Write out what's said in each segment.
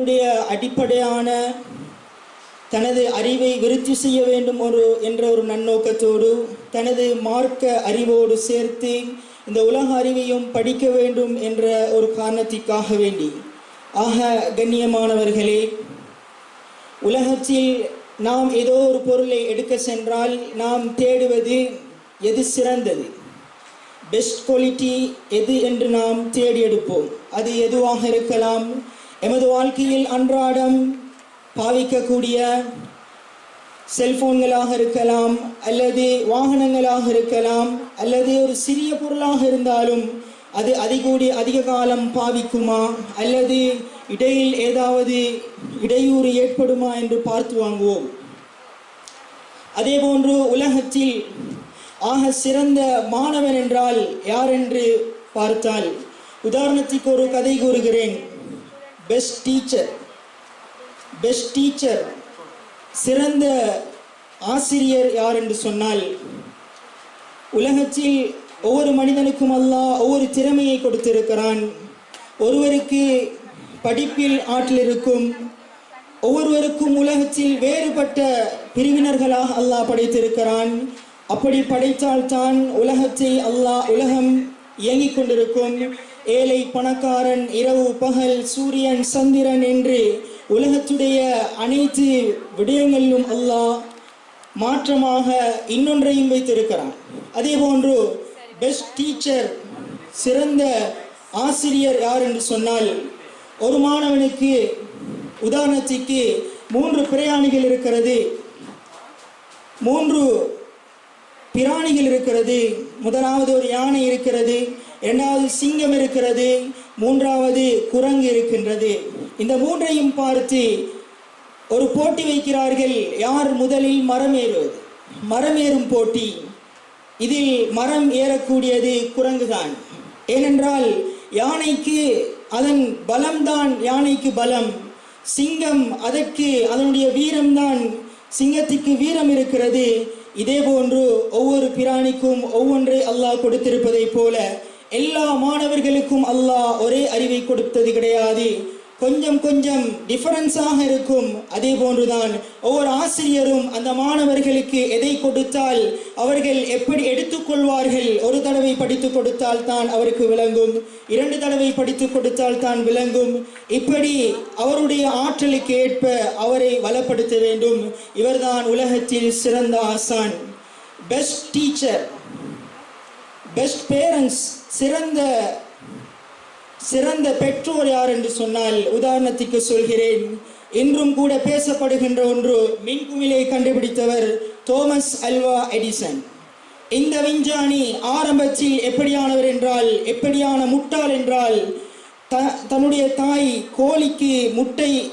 தன்னுடைய அடிப்படையான தனது அறிவை விருத்தி செய்ய வேண்டும் என்ற ஒரு நன்னோக்கத்தோடு தனது மார்க்க அறிவோடு சேர்த்து இந்த உலக அறிவையும் படிக்க வேண்டும் என்ற ஒரு காரணத்திற்காக வேண்டி ஆக கண்ணியமானவர்களே, உலகத்தில் நாம் ஏதோ ஒரு பொருளை எடுக்க சென்றால் நாம் தேடுவது எது சிறந்தது, பெஸ்ட் குவாலிட்டி எது என்று நாம் தேடி எடுப்போம். அது எதுவாக இருக்கலாம். எமது வாழ்க்கையில் அன்றாடம் பாவிக்கக்கூடிய செல்போன்களாக இருக்கலாம், அல்லது வாகனங்களாக இருக்கலாம், அல்லது ஒரு சிறிய பொருளாக இருந்தாலும் அது அதிக காலம் பாவிக்குமா, அல்லது இடையில் ஏதாவது இடையூறு ஏற்படுமா என்று பார்த்து வாங்குவோம். அதேபோன்று உலகத்தில் ஆக சிறந்த மாணவன் என்றால் யார் என்று பார்த்தால், உதாரணத்துக்கு ஒரு கதை கூறுகிறேன். பெஸ்ட் டீச்சர் சிறந்த ஆசிரியர் யார் என்று சொன்னால், உலகத்தில் ஒவ்வொரு மனிதனுக்கும் அல்லாஹ் ஒவ்வொரு திறமையை கொடுத்திருக்கிறான். ஒருவருக்கு படிப்பில் ஆற்றல் இருக்கும், ஒவ்வொருவருக்கும் உலகத்தில் வேறுபட்ட பிரிவினர்களாக அல்லாஹ் படைத்திருக்கிறான். அப்படி படைத்தால்தான் உலகம் இயங்கிக் கொண்டிருக்கும். ஏழை பணக்காரன், இரவு பகல், சூரியன் சந்திரன் என்று உலகத்துடைய அனைத்து விடயங்களிலும் அல்லாஹ் மாற்றமாக இன்னொன்றையும் வைத்திருக்கிறான். அதே போன்று பெஸ்ட் டீச்சர், சிறந்த ஆசிரியர் யார் என்று சொன்னால், ஒரு மாணவனுக்கு உதாரணத்துக்கு 3 பிரயாணிகள் இருக்கிறது, 3 பிராணிகள் இருக்கிறது. முதலாவது ஒரு யானை இருக்கிறது, இரண்டாவது சிங்கம் இருக்கிறது, மூன்றாவது குரங்கு இருக்கின்றது. இந்த 3ஐயும் பார்த்து ஒரு போட்டி வைக்கிறார்கள். யார் முதலில் மரம் ஏறும் போட்டி. இதில் மரம் ஏறக்கூடியது குரங்குதான். ஏனென்றால் யானைக்கு அதன் பலம்தான் யானைக்கு பலம், சிங்கம் அதனுடைய வீரம்தான் சிங்கத்துக்கு வீரம் இருக்கிறது. இதே போன்று ஒவ்வொரு பிராணிக்கும் ஒவ்வொன்றை அல்லாஹ் கொடுத்திருப்பதை போல எல்லா மாணவர்களுக்கும் அல்லாஹ் ஒரே அறிவை கொடுத்தது கிடையாது. கொஞ்சம் டிஃபரன்ஸாக இருக்கும். அதே போன்றுதான் ஒவ்வொரு ஆசிரியரும் அந்த மாணவர்களுக்கு எதை கொடுத்தால் அவர்கள் எப்படி எடுத்துக்கொள்வார்கள். ஒரு தடவை படித்து கொடுத்தால் தான் அவருக்கு விளங்கும், 2 தடவை படித்து கொடுத்தால் தான் விளங்கும். இப்படி அவருடைய ஆற்றலுக்கு ஏற்ப அவரை வளப்படுத்த வேண்டும். இவர்தான் உலகத்தில் சிறந்த ஆசான். பெஸ்ட் டீச்சர், பெஸ்ட் பேரண்ட்ஸ், சிறந்த பெற்றோர் யார் என்று சொன்னால், உதாரணத்துக்கு சொல்கிறேன். இன்றும் கூட பேசப்படுகின்ற ஒன்று, மின்குமிழை கண்டுபிடித்தவர் தோமஸ் அல்வா எடிசன். இந்த விஞ்ஞானி ஆரம்பத்தில் எப்படியான முட்டாள் என்றால், தன்னுடைய தாய் கோழிக்கு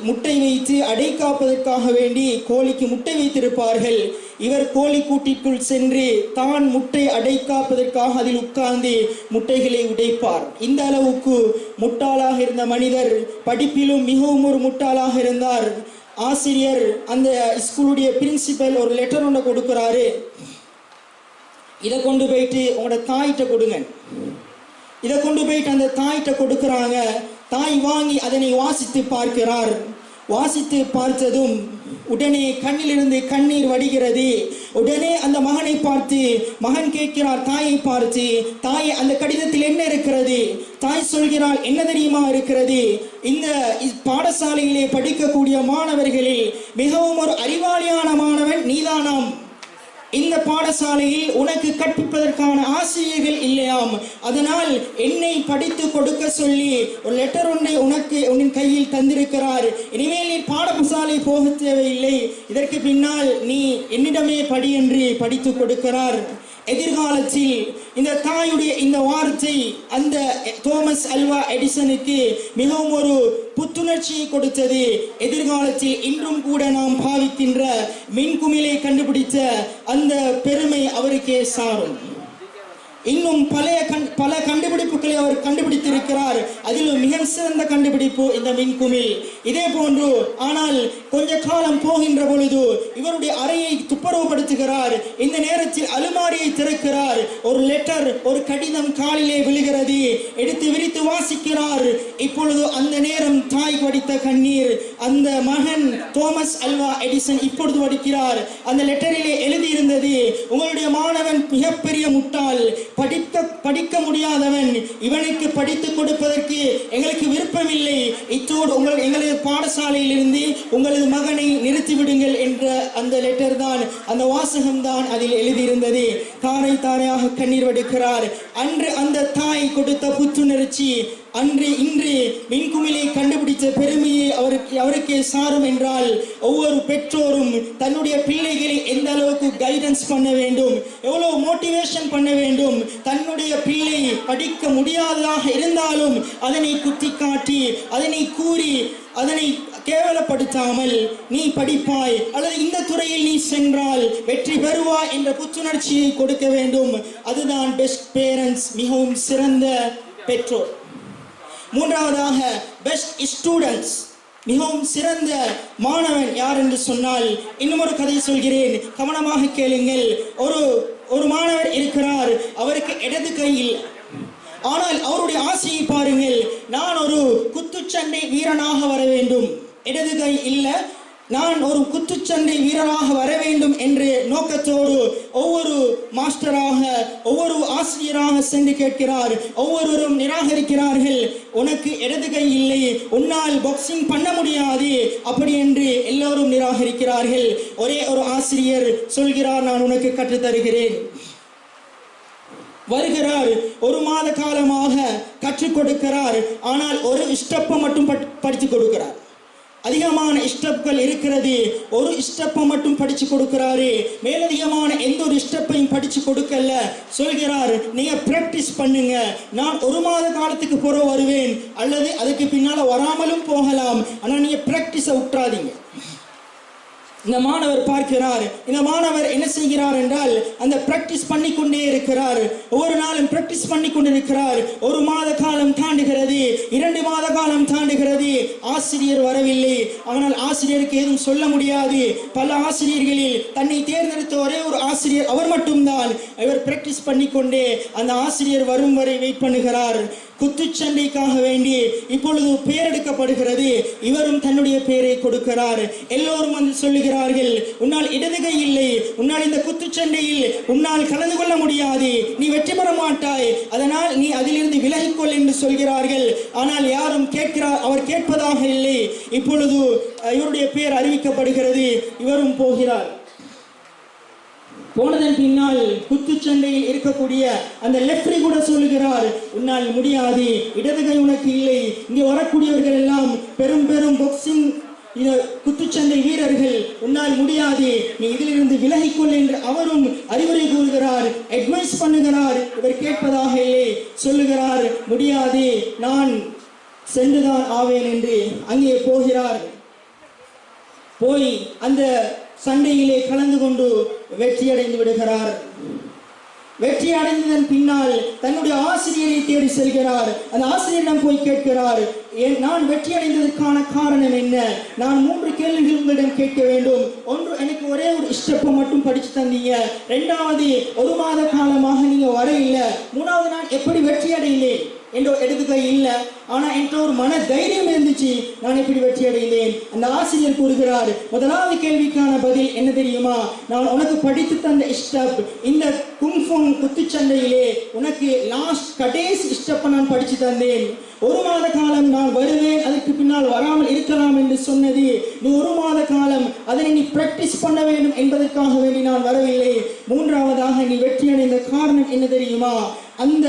முட்டை வைத்து அடை காப்பதற்காக வேண்டி கோழிக்கு முட்டை வைத்திருப்பார்கள். இவர் கோழி கூட்டிற்குள் சென்று தான் முட்டை அடை காப்பதற்காக அதில் உட்கார்ந்து முட்டைகளை உடைப்பார். இந்த அளவுக்கு முட்டாளாக இருந்த மனிதர் படிப்பிலும் மிகவும் ஒரு முட்டாளாக இருந்தார். ஆசிரியர், அந்த ஸ்கூலுடைய பிரின்சிபல் ஒரு லெட்டர் ஒன்று கொடுக்கிறாரு. இதை கொண்டு போயிட்டு உங்களோட தாயிட்ட கொடுங்க. இதை கொண்டு போயிட்டு அந்த தாயிட்ட கொடுக்கிறாங்க. தாய் வாங்கி அதனை வாசித்து பார்க்கிறார். வாசித்து பார்த்ததும் உடனே கண்ணிலிருந்து கண்ணீர் வடிகிறது. உடனே அந்த மகனை பார்த்து மகன் கேட்கிறார் தாயை பார்த்து, தாய் அந்த கடிதத்தில் என்ன இருக்கிறது? தாய் சொல்கிறாள், என்ன தெரியுமா இருக்கிறது? இந்த பாடசாலையிலே படிக்கக்கூடிய மாணவர்களில் மிகவும் ஒரு அறிவாளியான மாணவன் நீதானாம். இந்த பாடசாலையில் உனக்கு கற்பிப்பதற்கான ஆசிரியர்கள் இல்லையாம். அதனால் என்னை படித்து கொடுக்க சொல்லி ஒரு லெட்டர் ஒன்றை உன் கையில் தந்திருக்கிறார். இனிமேல் நீ பாடசாலை போக தேவையில்லை, இதற்கு பின்னால் நீ என்னிடமே படி என்று படித்து கொடுக்கிறார். எதிர்காலத்தில் இந்த தாயுடைய இந்த வார்த்தை அந்த தோமஸ் அல்வா எடிசனுக்கு மிகவும் ஒரு புத்துணர்ச்சியை கொடுத்தது. எதிர்காலத்தில் இன்றும் கூட நாம் பாவிக்கின்ற மின்குமிழை கண்டுபிடித்த அந்த பெருமை அவருக்கே சாரும். இன்னும் பல கண்டுபிடிப்புகளை அவர் கண்டுபிடித்திருக்கிறார். அதிலும் மிக சிறந்த கண்டுபிடிப்பு இந்த மின்குமிழ். இதே போன்று ஆனால் கொஞ்ச காலம் போகின்ற பொழுது இவருடைய அறையை துப்புரவுபடுத்துகிறார். இந்த நேரத்தில் அலுமாரியை திறக்கிறார். ஒரு லெட்டர், ஒரு கடிதம் காலிலே விழுகிறது. எடுத்து விரித்து வாசிக்கிறார். இப்பொழுது அந்த நேரம் தாய் வடித்த கண்ணீர். அந்த மகன் தோமஸ் அல்வா எடிசன் இப்பொழுது வடிக்கிறார். அந்த லெட்டரிலே எழுதியிருந்தது, உங்களுடைய மாணவன் மிகப்பெரிய முட்டாள், படிக்க முடியாதவன், இவனுக்கு படித்துக் கொடுப்பதற்கு எங்களுக்கு விருப்பமில்லை, இத்தோடு எங்களது பாடசாலையில் இருந்து உங்களது மகனை நிறுத்திவிடுங்கள் என்ற அந்த லெட்டர் தான், அந்த வாசகம் தான் அதில் எழுதியிருந்தது. தாரை தாரையாக கண்ணீர் வடிக்கிறார். அன்று அந்த தாய் கொடுத்த புத்துணர்ச்சி இன்று மின்குமிழை கண்டுபிடித்த பெருமையை அவருக்கே சாரும் என்றால், ஒவ்வொரு பெற்றோரும் தன்னுடைய பிள்ளைகளை எந்த அளவுக்கு கைடன்ஸ் பண்ண வேண்டும், எவ்வளவு மோட்டிவேஷன் பண்ண வேண்டும். தன்னுடைய பிள்ளை படிக்க முடியாததாக இருந்தாலும் அதனை குத்தி காட்டி, அதனை கூறி, அதனை கேவலப்படுத்தாமல் நீ படிப்பாய் அல்லது இந்த துறையில் நீ சென்றால் வெற்றி பெறுவாய் என்ற புத்துணர்ச்சியை கொடுக்க வேண்டும். அதுதான் பெஸ்ட் பேரண்ட்ஸ், மிகவும் சிறந்த பெற்றோர். மூன்றாவதாக பெஸ்ட் ஸ்டூடெண்ட்ஸ், மிகவும் சிறந்த மாணவன் யார் என்று சொன்னால், இன்னும் ஒரு கதை சொல்கிறேன், கவனமாக கேளுங்கள். ஒரு மாணவர் இருக்கிறார், அவருக்கு இடது கை இல்லை. ஆனால் அவருடைய ஆசையை பாருங்கள், நான் ஒரு குத்துச்சண்டை வீரனாக வர வேண்டும். இடது கை இல்லை, நான் ஒரு குத்துச்சண்டை வீரராக வர வேண்டும் என்ற நோக்கத்தோடு ஒவ்வொரு மாஸ்டராக, ஒவ்வொரு ஆசிரியராக சென்று கேட்கிறார். ஒவ்வொருவரும் நிராகரிக்கிறார்கள். உனக்கு இடது கை இல்லை, உன்னால் பாக்ஸிங் பண்ண முடியாது, அப்படி என்று எல்லோரும் நிராகரிக்கிறார்கள். ஒரே ஒரு ஆசிரியர் சொல்கிறார், நான் உனக்கு கற்றுத் தருகிறேன். வருகிறார், ஒரு மாத காலமாக கற்றுக் கொடுக்கிறார். ஆனால் ஒரு ஸ்டெப்பை மட்டும் படித்து கொடுக்கிறார். அதிகமான ஸ்டெப்கள் இருக்கிறது, ஒரு ஸ்டெப்பை மட்டும் படிச்சு கொடுக்கிறாரு. மேலதிகமான எந்த ஒரு ஸ்டெப்பையும் படிச்சு கொடுக்கல. சொல்கிறார், நீங்க பிராக்டிஸ் பண்ணுங்க, நான் ஒரு மாத காலத்துக்கு பிறகு வருவேன், அல்லது அதுக்கு பின்னால வராமலும் போகலாம், ஆனா நீங்க பிராக்டிஸை விட்டுறாதீங்க. இந்த மாணவர் பார்க்கிறார். இந்த மாணவர் என்ன செய்கிறார் என்றால், அந்த பிராக்டிஸ் பண்ணி கொண்டே இருக்கிறார். ஒவ்வொரு நாளும் பிராக்டிஸ் பண்ணி கொண்டிருக்கிறார். ஒரு மாத காலம் தாண்டுகிறது, 2 மாத காலம் தாண்டுகிறது. ஆசிரியர் வரவில்லை. ஆனால் ஆசிரியருக்கு ஏதும் சொல்ல முடியாது. பல ஆசிரியர்களில் தன்னை தேர்ந்தெடுத்த ஒரே ஒரு ஆசிரியர் அவர் மட்டும்தான். இவர் பிராக்டிஸ் பண்ணி கொண்டே அந்த ஆசிரியர் வரும் வரை வெயிட் பண்ணுகிறார். குத்துச்சண்டைக்காக வேண்டி இப்பொழுது பெயர் எடுக்கப்படுகிறது. இவரும் தன்னுடைய பெயரை கொடுக்கிறார். எல்லோரும் வந்து சொல்லுகிறார்கள், உன்னால் இடது கை இல்லை, உன்னால் இந்த குத்துச்சண்டையில் உன்னால் கலந்து கொள்ள முடியாது, நீ வெற்றி பெற மாட்டாய், அதனால் நீ அதிலிருந்து விலகிக்கொள் என்று சொல்கிறார்கள். ஆனால் யாரும் அவர் கேட்பதாக இல்லை. இப்பொழுது இவருடைய பெயர் அறிவிக்கப்படுகிறது. இவரும் போகிறார். போனதன் பின்னால் குத்துச்சண்டையில் இருக்கக்கூடிய அந்த லெஃப்ரி கூட சொல்லுகிறார், உன்னால் முடியாது, இடது கை உனக்கு இல்லை, இங்கே வரக்கூடியவர்கள் எல்லாம் பெரும் பெரும் பாக்ஸிங் குத்துச்சண்டை வீரர்கள், உன்னால் முடியாது, நீ இதிலிருந்து விலகிக்கொள் என்று அவரும் அறிவுரை கூறுகிறார், அட்வைஸ் பண்ணுகிறார். இவர் கேட்பதாக இல்லை. சொல்லுகிறார், முடியாது, நான் சென்றுதான் ஆவேன் என்று அங்கே போகிறார். போய் அந்த சண்டையிலே கலந்து கொண்டு வெற்றி அடைந்து விடுகிறார். வெற்றி அடைந்ததன் பின்னால் தன்னுடைய ஆசிரியரை தேடி செல்கிறார். அந்த ஆசிரியரிடம் போய் கேட்கிறார், நான் வெற்றி அடைந்ததற்கான காரணம் என்ன? நான் 3 கேள்விகள் உங்களிடம் கேட்க வேண்டும். ஒன்று, எனக்கு ஒரே ஒரு ஸ்டெப்பை மட்டும் படிச்சு தந்தீங்க. 2வது, ஒரு மாத காலமாக நீங்க வர இல்லை. 3வது, நான் எப்படி வெற்றி அடைந்தேன் என்ற இடது கை இல்லை, ஆனா என்ற ஒரு மன தைரியம் இருந்துச்சு, நான் எப்படி வெற்றி அடைந்தேன். அந்த ஆசிரியர் கூறுகிறார், முதலாவது கேள்விக்கான பதில் என்ன தெரியுமா? நான் உனக்கு படித்து தந்த ஸ்டெப், இந்த குங்ஃபுங் குத்துச்சண்டையிலே உனக்கு கடைசி ஸ்டெப்பை நான் படிச்சு தந்தேன். 1 மாத காலம் நான் வருவேன், அதற்கு பின்னால் வராமல் இருக்கலாம் என்று சொன்னது, நீ 1 மாத காலம் அதனை நீ பிராக்டிஸ் பண்ண வேண்டும் என்பதற்காக வேண்டி நான் வரவில்லை. 3வதாக நீ வெற்றி அடைந்த காரணம் என்ன தெரியுமா? அந்த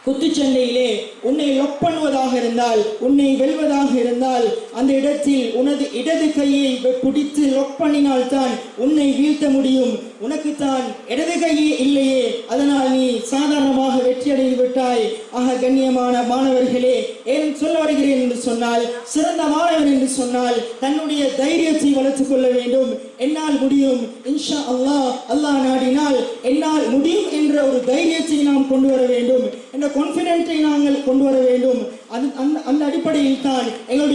குத்துச்சண்டையிலே உன்னை லொக் பண்ணுவதாக இருந்தால், உன்னை வெல்வதாக இருந்தால், அந்த இடத்தில் உனது இடது கையை பிடித்து லொக் பண்ணினால்தான் உன்னை வீழ்த்த முடியும். உனக்கு தான் இடது கையே இல்லையே, அதனால் நீ சாதாரணமாக வெற்றி அடைந்து விட்டாய். ஆக கண்ணியமான மாணவர்களே, ஏன் சொல்ல வருகிறேன் என்று சொன்னால், சிறந்த மாணவன் என்று சொன்னால் தன்னுடைய தைரியத்தை வளர்த்துக் கொள்ள வேண்டும். என்னால் முடியும், இன்ஷா அல்லாஹ், அல்லாஹ் நாடினால் என்னால் முடியும் என்ற ஒரு தைரியத்தை நாம் கொண்டு வர வேண்டும், என்ற கான்ஃபிடென்ட்டை நாங்கள் கொண்டு வர வேண்டும். அந்த அடிப்படையில் தான் எங்களுடைய